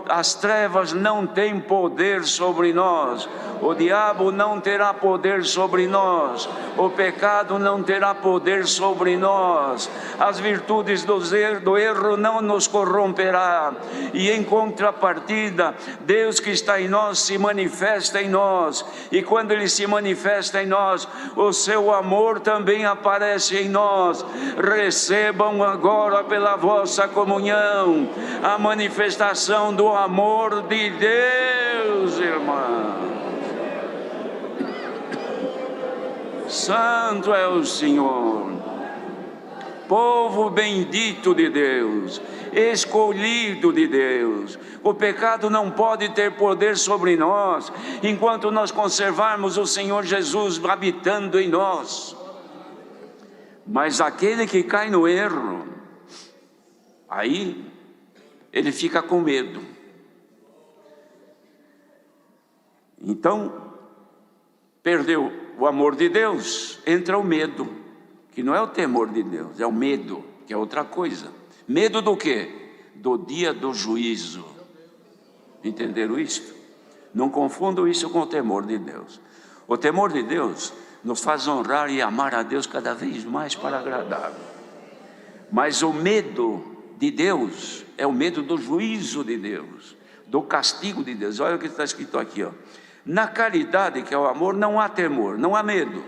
as trevas não têm poder sobre nós, o diabo não terá poder sobre nós, o pecado não terá poder sobre nós, as virtudes do erro não nos corromperá, e em contrapartida, Deus que está em nós se manifesta em nós, e quando Ele se manifesta em nós, o seu amor também aparece em nós. Recebam agora pela vossa comunhão a manifestação do amor de Deus, irmãos. Santo é o Senhor, povo bendito de Deus, escolhido de Deus. O pecado não pode ter poder sobre nós enquanto nós conservarmos o Senhor Jesus habitando em nós. Mas aquele que cai no erro, aí ele fica com medo. Então, perdeu o amor de Deus, entra o medo, que não é o temor de Deus, é o medo, que é outra coisa. Medo do quê? Do dia do juízo. Entenderam isto? Não confundam isso com o temor de Deus. O temor de Deus nos faz honrar e amar a Deus cada vez mais para agradá-lo. Mas o medo de Deus é o medo do juízo de Deus, do castigo de Deus. Olha o que está escrito aqui, ó. Na caridade, que é o amor, não há temor, não há medo.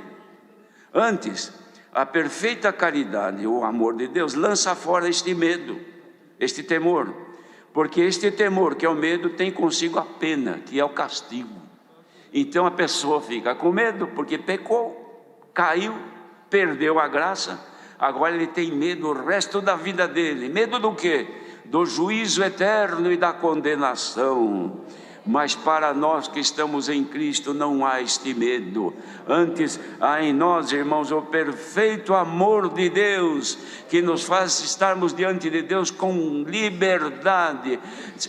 Antes, a perfeita caridade, o amor de Deus, lança fora este medo, este temor. Porque este temor, que é o medo, tem consigo a pena, que é o castigo. Então a pessoa fica com medo, porque pecou, caiu, perdeu a graça. Agora ele tem medo o resto da vida dele. Medo do quê? Do juízo eterno e da condenação. Mas para nós que estamos em Cristo não há este medo. Antes há em nós, irmãos, o perfeito amor de Deus, que nos faz estarmos diante de Deus com liberdade,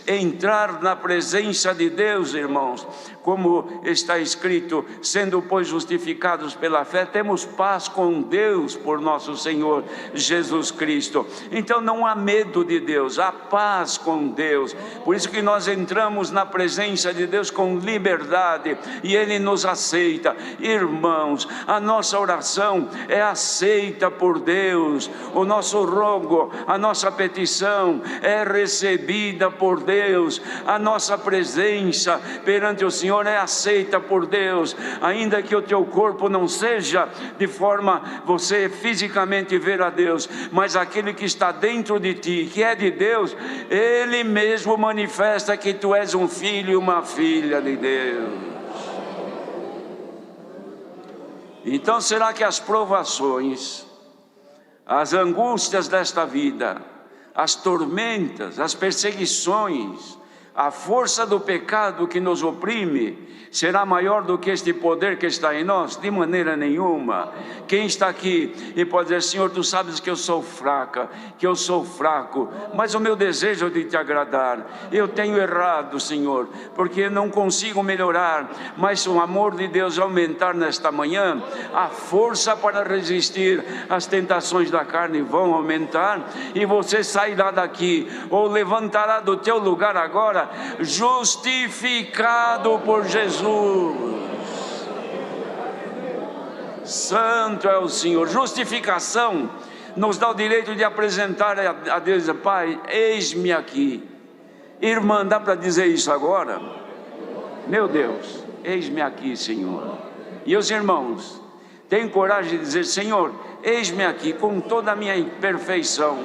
entrar na presença de Deus, irmãos, como está escrito: sendo pois justificados pela fé, temos paz com Deus por nosso Senhor Jesus Cristo. Então não há medo de Deus, há paz com Deus. Por isso que nós entramos na presença de Deus com liberdade, e Ele nos aceita. Irmãos, a nossa oração é aceita por Deus, o nosso rogo, a nossa petição é recebida por Deus, a nossa presença perante o Senhor é aceita por Deus, ainda que o teu corpo não seja de forma você fisicamente ver a Deus, mas aquele que está dentro de ti, que é de Deus, Ele mesmo manifesta que tu és um filho e uma filha de Deus. Então será que as provações, as angústias desta vida, as tormentas, as perseguições, a força do pecado que nos oprime, será maior do que este poder que está em nós? De maneira nenhuma. Quem está aqui e pode dizer: Senhor, tu sabes que eu sou fraca, que eu sou fraco, mas o meu desejo é de te agradar. Eu tenho errado, Senhor, porque não consigo melhorar, mas se o amor de Deus aumentar nesta manhã, a força para resistir às tentações da carne vão aumentar, e você sairá daqui, ou levantará do teu lugar agora, justificado por Jesus. Santo é o Senhor. Justificação nos dá o direito de apresentar a Deus: Pai, eis-me aqui. Irmã, dá para dizer isso agora? Meu Deus, eis-me aqui, Senhor. E os irmãos, tem coragem de dizer: Senhor, eis-me aqui com toda a minha imperfeição,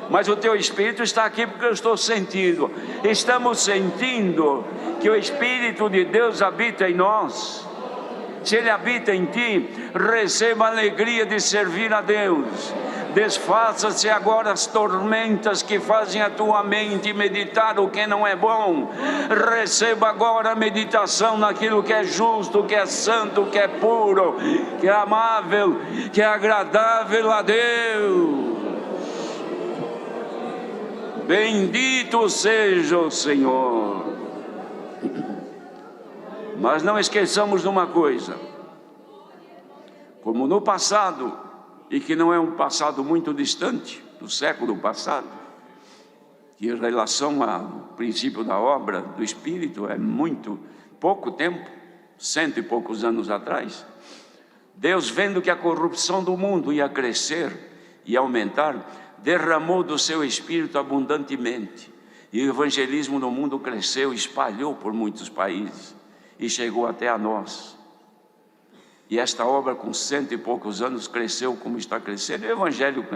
mas o teu Espírito está aqui porque eu estou sentindo. Estamos sentindo que o Espírito de Deus habita em nós. Se Ele habita em ti, receba a alegria de servir a Deus. Desfaça-se agora as tormentas que fazem a tua mente meditar o que não é bom. Receba agora a meditação naquilo que é justo, que é santo, que é puro, que é amável, que é agradável a Deus. Bendito seja o Senhor. Mas não esqueçamos de uma coisa: como no passado, e que não é um passado muito distante, do século passado, que em relação ao princípio da obra do Espírito é muito pouco tempo, 100 e poucos anos atrás, Deus, vendo que a corrupção do mundo ia crescer e aumentar, derramou do seu Espírito abundantemente, e o evangelismo no mundo cresceu, espalhou por muitos países e chegou até a nós. E esta obra, com 100 e poucos anos, cresceu como está crescendo. O evangelho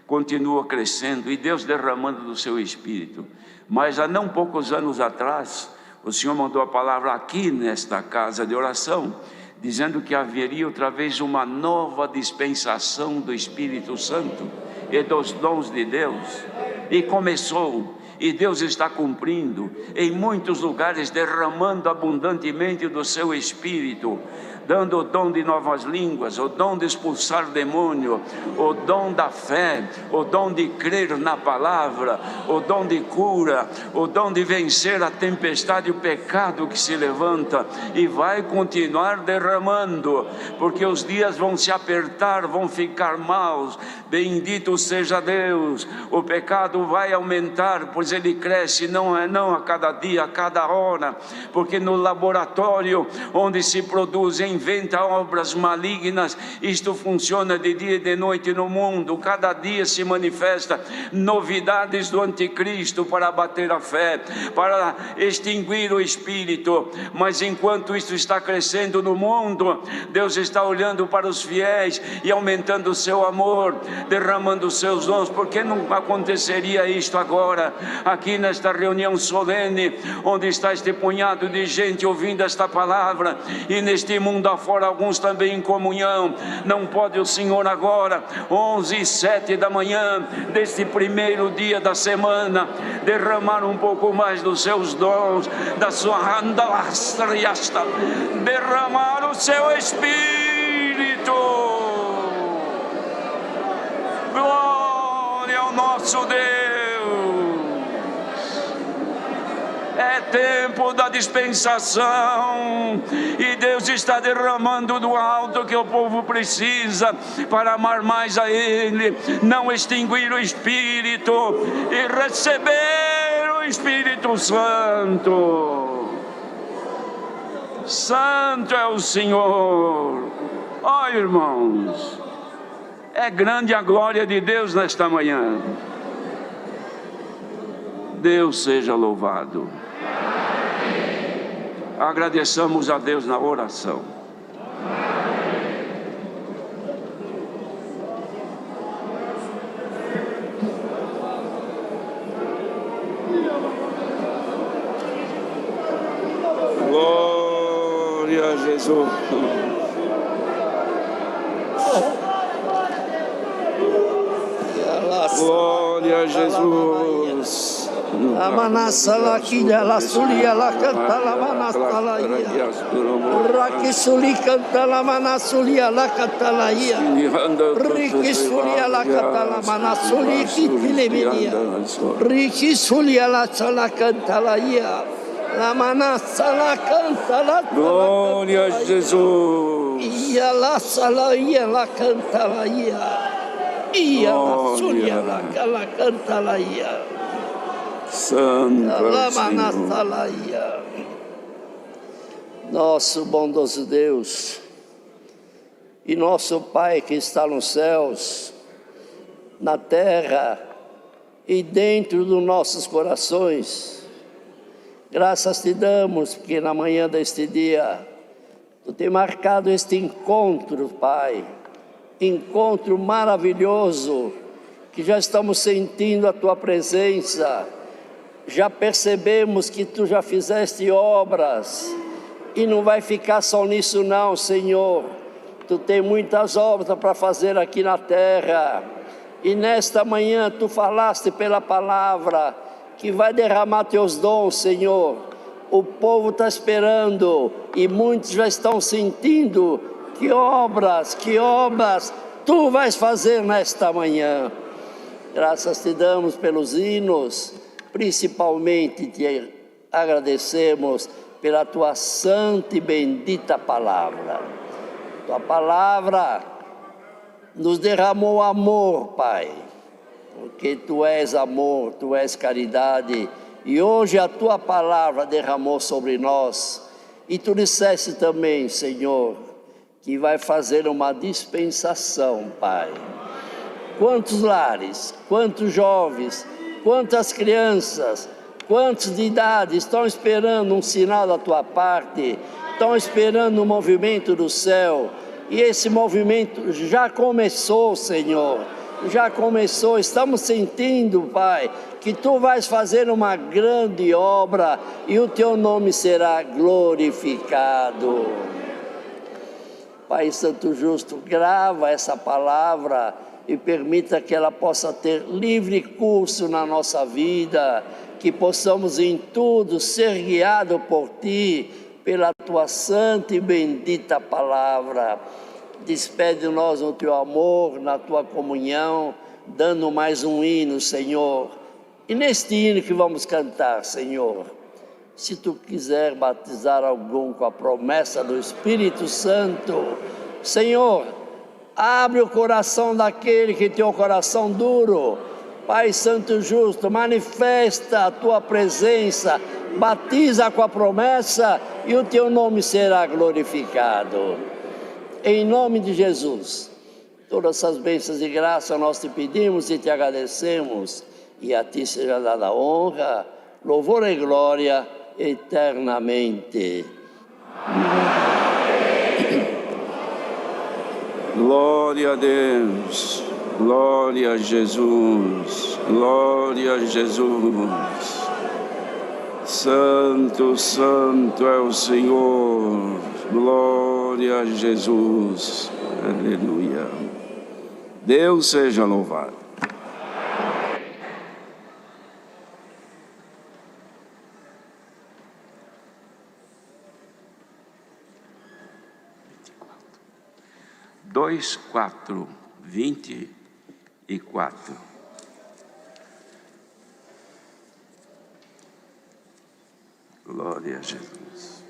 continua crescendo e Deus derramando do seu Espírito. Mas há não poucos anos atrás, o Senhor mandou a palavra aqui nesta casa de oração, dizendo que haveria outra vez uma nova dispensação do Espírito Santo e dos dons de Deus. E começou. E Deus está cumprindo em muitos lugares, derramando abundantemente do seu Espírito, dando o dom de novas línguas, o dom de expulsar demônio, o dom da fé, o dom de crer na palavra, o dom de cura, o dom de vencer a tempestade e o pecado que se levanta, e vai continuar derramando, porque os dias vão se apertar, vão ficar maus. Bendito seja Deus. O pecado vai aumentar, pois mais ele cresce, não a cada dia, a cada hora, porque no laboratório onde se produz e inventa obras malignas, isto funciona de dia e de noite no mundo. Cada dia se manifesta novidades do anticristo para abater a fé, para extinguir o espírito. Mas enquanto isto está crescendo no mundo, Deus está olhando para os fiéis e aumentando o seu amor, derramando os seus dons. Porque não aconteceria isto agora, aqui nesta reunião solene, onde está este punhado de gente ouvindo esta palavra, e neste mundo afora alguns também em comunhão? Não pode o Senhor agora, 11h07 da manhã deste primeiro dia da semana, derramar um pouco mais dos seus dons, da sua handalastriasta, derramar o seu Espírito? Glória ao nosso Deus. É tempo da dispensação, e Deus está derramando do alto que o povo precisa para amar mais a Ele, não extinguir o Espírito e receber o Espírito Santo. Santo é o Senhor. Ó irmãos, é grande a glória de Deus nesta manhã. Deus seja louvado. Agradeçamos a Deus na oração. Glória a Jesus. Glória a Jesus. La manassa la chiglia la sulia la canta la manassa la ia. Raki suli canta la manassulia la canta la ia. Riki sulia la canta la manassuli chi le venia. Riki sulia la canta la ia. La manassa la canta la. Glória a Jesus. Ia la sala ia la canta la ia. Ia la sulia la canta la ia. Santo Nosso bondoso Deus e nosso Pai que está nos céus, na terra e dentro dos nossos corações, graças te damos porque na manhã deste dia tu tem marcado este encontro, Pai, encontro maravilhoso, que já estamos sentindo a tua presença. Já percebemos que tu já fizeste obras, e não vai ficar só nisso não, Senhor. Tu tem muitas obras para fazer aqui na terra, e nesta manhã tu falaste pela palavra, que vai derramar teus dons, Senhor. O povo está esperando, e muitos já estão sentindo, que obras tu vais fazer nesta manhã. Graças te damos pelos hinos, principalmente te agradecemos pela tua santa e bendita palavra. Tua palavra nos derramou amor, Pai, porque tu és amor, tu és caridade, e hoje a tua palavra derramou sobre nós, e tu disseste também, Senhor, que vai fazer uma dispensação, Pai. Quantos lares, quantos jovens, quantas crianças, quantos de idade estão esperando um sinal da tua parte, estão esperando um movimento do céu, e esse movimento já começou, Senhor, já começou. Estamos sentindo, Pai, que tu vais fazer uma grande obra, e o teu nome será glorificado. Pai Santo Justo, grava essa palavra e permita que ela possa ter livre curso na nossa vida, que possamos em tudo ser guiados por Ti, pela Tua santa e bendita palavra. Despede-nos no Teu amor, na Tua comunhão, dando mais um hino, Senhor. E neste hino que vamos cantar, Senhor, se Tu quiser batizar algum com a promessa do Espírito Santo, Senhor, abre o coração daquele que tem o coração duro, Pai Santo Justo, manifesta a tua presença, batiza com a promessa e o teu nome será glorificado. Em nome de Jesus, todas essas bênçãos e graça nós te pedimos e te agradecemos, e a ti seja dada honra, louvor e glória eternamente. Glória a Deus, glória a Jesus, glória a Jesus. Santo, santo é o Senhor, glória a Jesus, aleluia. Deus seja louvado. Dois, 4, 24. Glória a Jesus.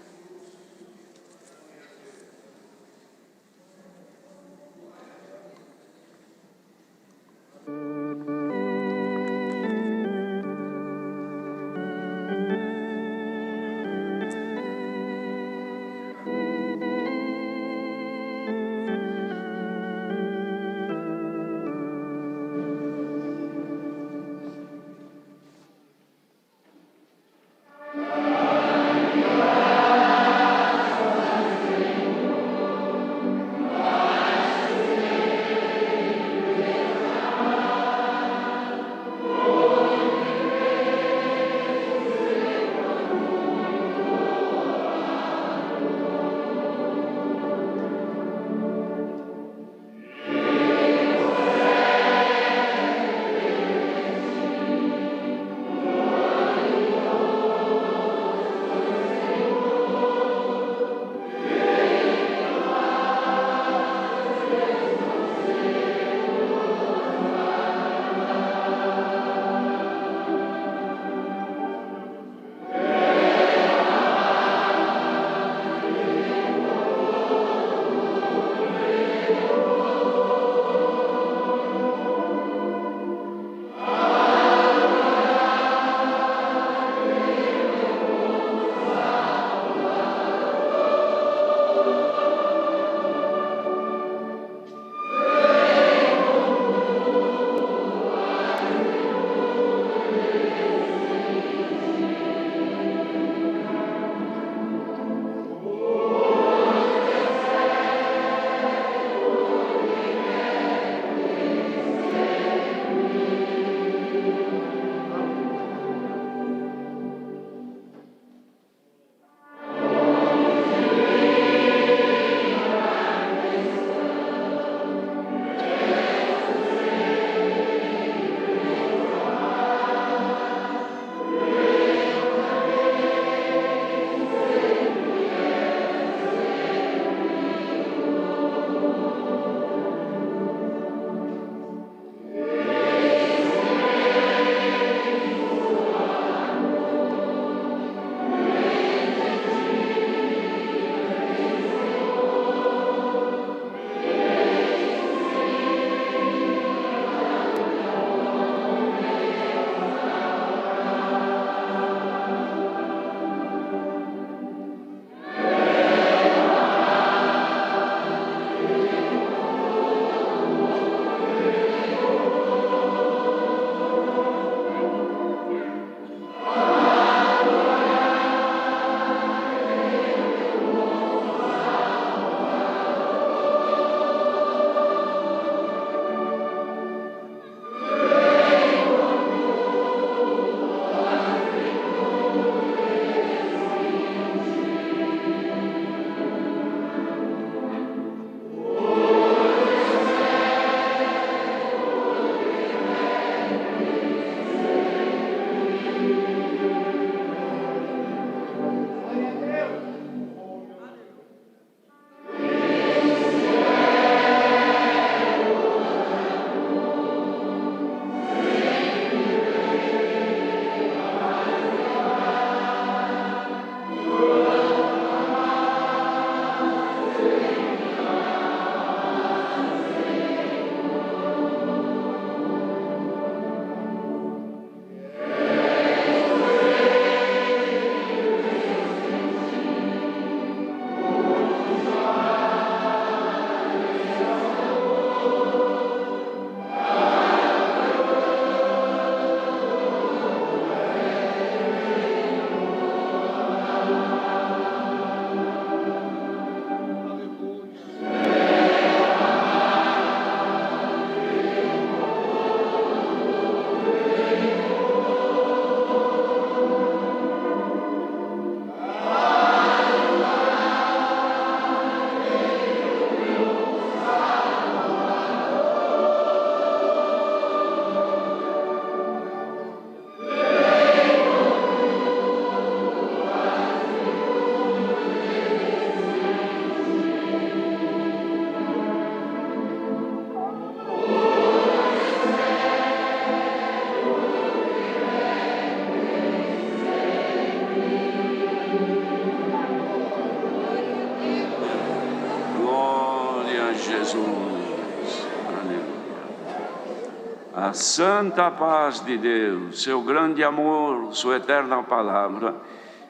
a santa paz de Deus, seu grande amor, sua eterna palavra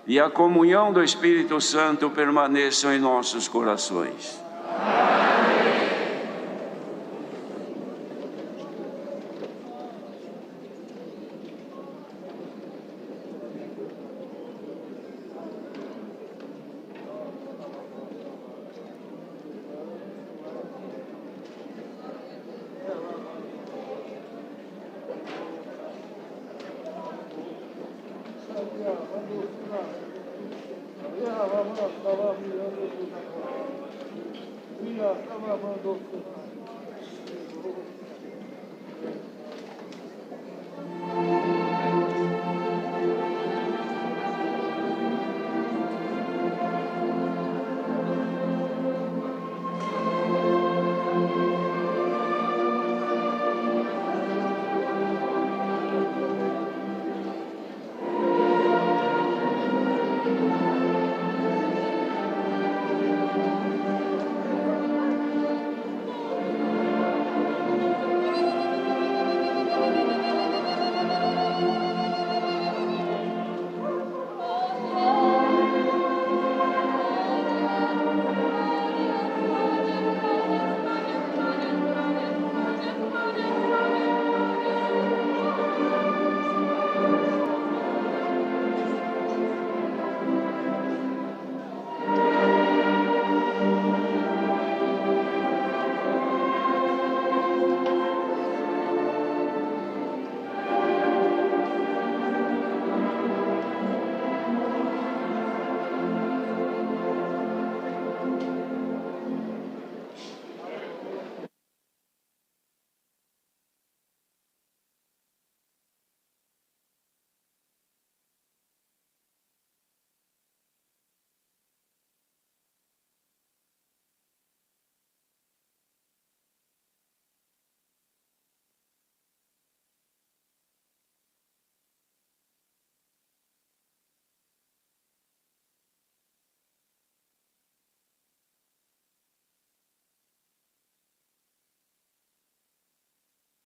e a comunhão do Espírito Santo permaneçam em nossos corações. Vamos lá,